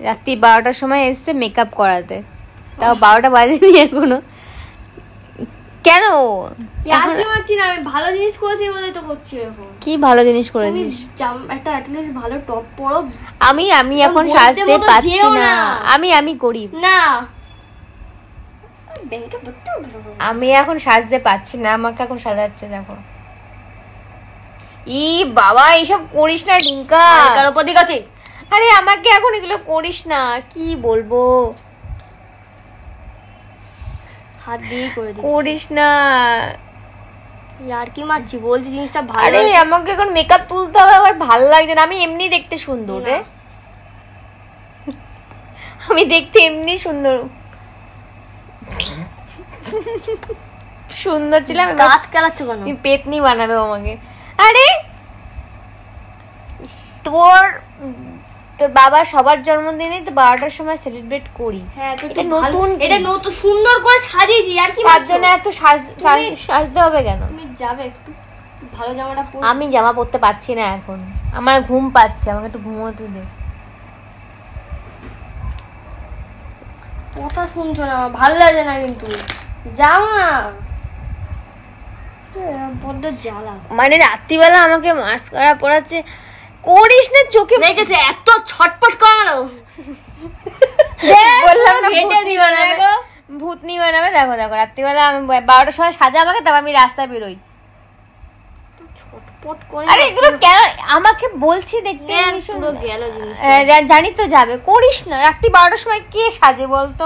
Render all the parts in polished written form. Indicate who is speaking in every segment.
Speaker 1: রাত্রি 12টার সময় এসছে মেকআপ করাতে, তাও 12টা বাজেনি এখনো। কেন
Speaker 2: আমি ভালো জিনিস করেছি বলে তো করছি এখন।
Speaker 1: কি ভালো জিনিস করেছিস?
Speaker 2: একটা অ্যাটলিস্ট ভালো টপ পরো।
Speaker 1: আমি এখন সাজতে পাচ্ছি না, আমি গরিব না, আমি এখন সাজতে পাচ্ছি না, আমাকে এখন সাজাচ্ছে দেখো। ই বাবা এইসব করিস না ডিঙ্কা, আরে আমাকে এখন এগুলো করিস না, কি বলবো,
Speaker 2: হাত দিয়ে করে দিস,
Speaker 1: করিস না
Speaker 2: यार কি মারছি, বলছি জিনিসটা ভালো।
Speaker 1: আরে আমাকে এখন মেকআপ তুলতে হবে, আমার ভালো লাগছে না, আমি এমনি দেখতে সুন্দর রে, আমি দেখতে এমনি সুন্দর সুন্দর ছিলাম,
Speaker 2: দাঁত কেলাচ্ছ কেন?
Speaker 1: তুমি পেতনি বানাবে আমাকে। আরে তোর বাবা সবার জন্মদিনে তো 12টার সময় সেলিব্রেট করি।
Speaker 2: হ্যাঁ
Speaker 1: এটা নতুন,
Speaker 2: এটা নতুন সুন্দর করে সাজিয়েছি আর কি,
Speaker 1: তার জন্য এত সাজতে হবে কেন?
Speaker 2: তুমি যাবে একটু ভালো জামাটা পরে।
Speaker 1: আমি জামা পরতে পারছি না এখন, আমার ঘুম পাচ্ছে, আমাকে একটু ঘুমোতে দে।
Speaker 2: কথা শুনছো না, ভালো লাগে না কিন্তু, যাও না, বড্ড জ্বালা।
Speaker 1: মানে রাত্রিবেলা আমাকে মাস্কারা পরাচ্ছে, করিস না, চোখে
Speaker 2: দেখেছে এত ছটপট করো,
Speaker 1: বললাম না ভূতনি বানাবে, ভূতনি বানাবে। দেখো দেখো রাত্রিবেলা আমি 12টার সময় সাজা আমাকে, তবে আমি রাস্তায় বেরোই,
Speaker 2: ছটপট করে।
Speaker 1: আরে এগুলো কেন আমাকে বলছি দেখতে,
Speaker 2: পুরো গেল জিনিসটা,
Speaker 1: জানি তো যাবে, করিস না। রাত্রি 12টার সময় কে সাজে বলতো?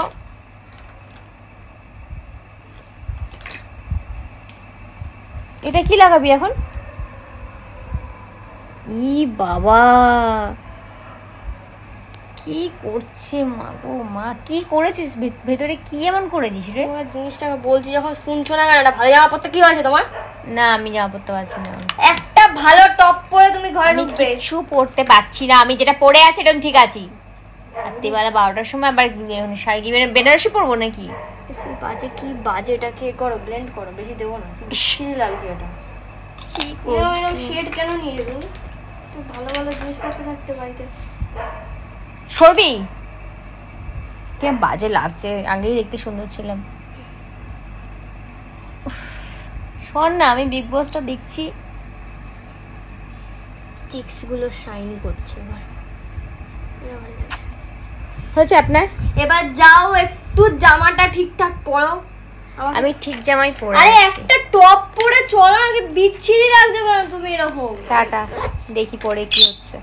Speaker 1: এটা কি লাগাবি এখন? ই বাবা কি করছে মা গো মা, কি করেছিস ভেতরে, কি এমন করেছিস রে?
Speaker 2: তোমার জিনিসটাকে বলছি যখন শুনছো না কেন? ভালো জামা পরতে কি হয়েছে তোমার?
Speaker 1: না আমি জামা পরতে পারছি না,
Speaker 2: একটা ভালো টপ পরে তুমি ঘরে ঢুকবে।
Speaker 1: কিছু পরতে পারছি না, আমি যেটা পরে আছি এটা ঠিক আছি। রাত্রিবেলা 12টার সময় আবার শাড়ি বেনারসি পরবো নাকি?
Speaker 2: বাজে কি বাজে, এটা কে করো, ব্লেন্ড করো, বেশি দেবো না, বেশি লাগছে এটা।
Speaker 1: কি
Speaker 2: এরকম শেড কেন নিয়ে যাবি? তো ভালো ভালো জিনিসপত্র থাকতে বাড়িতে।
Speaker 1: সরবি, কে বাজে লাগছে, আগেই দেখতে সুন্দর ছিলাম। শোন না, আমি বিগ বসটা দেখছি,
Speaker 2: চিক্স গুলো শাইন করছে,
Speaker 1: হয়েছে আপনার?
Speaker 2: এবার যাও একটু জামাটা ঠিকঠাক পরো।
Speaker 1: আমি ঠিক জামাই পরে
Speaker 2: আরে
Speaker 1: আছি।
Speaker 2: একটা টপ পরে চলো নাকি, বিচ্ছিরি লাগছে কেন তুমি এরকম?
Speaker 1: টাটা, দেখি পরে কি হচ্ছে।